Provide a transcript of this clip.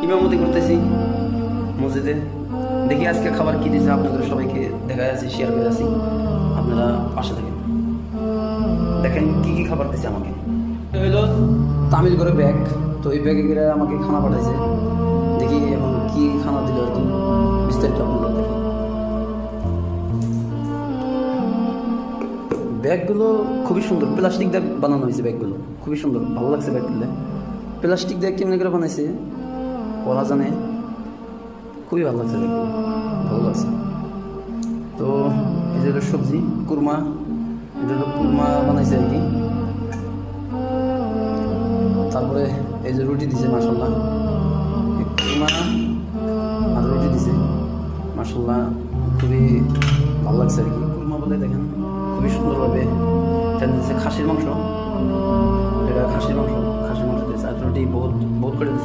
ইমামতি করতেছি মসজিদে। দেখি আজকে খাবার কি দিয়েছে, আপনাদের সবাইকে দেখা যাচ্ছে, শেয়ার করে আছি, আপনারা পাশে থাকেন। দেখেন কি কি খাবার দিয়েছে আমাকে। হইলো তামিল করে ব্যাগ, তো এই ব্যাগে করে আমাকে খানা পাঠাইছে। দেখি এখন কি খানা দিল আর কি, বিস্তারিত আপনারা দেখেন। ব্যাগগুলো খুবই সুন্দর, প্লাস্টিক দিয়ে বানানো হয়েছে ব্যাগগুলো, খুবই সুন্দর, ভালো লাগছে ব্যাগগুলো। প্লাস্টিক দিয়ে কেমনি করে বানাইছে ওরা জানে, খুবই ভালো লাগছে ব্যাগগুলো, ভালো লাগছে। তো এই যে হলো সবজি কুরমা, এটা হলো কুরমা বানাইছে আর কি। তারপরে এই যে রুটি দিছে মাশাল্লাহ, কুরমা আর রুটি দিছে মাশাল্লাহ, খুবই ভালো লাগছে আর কি। কুরমা বলে দেখেন খুবই সুন্দরভাবে দিচ্ছে খাসির মাংস, এটা খাসির মাংস দিয়েছে, আর রুটি বহুত বহুত করে দিচ্ছে।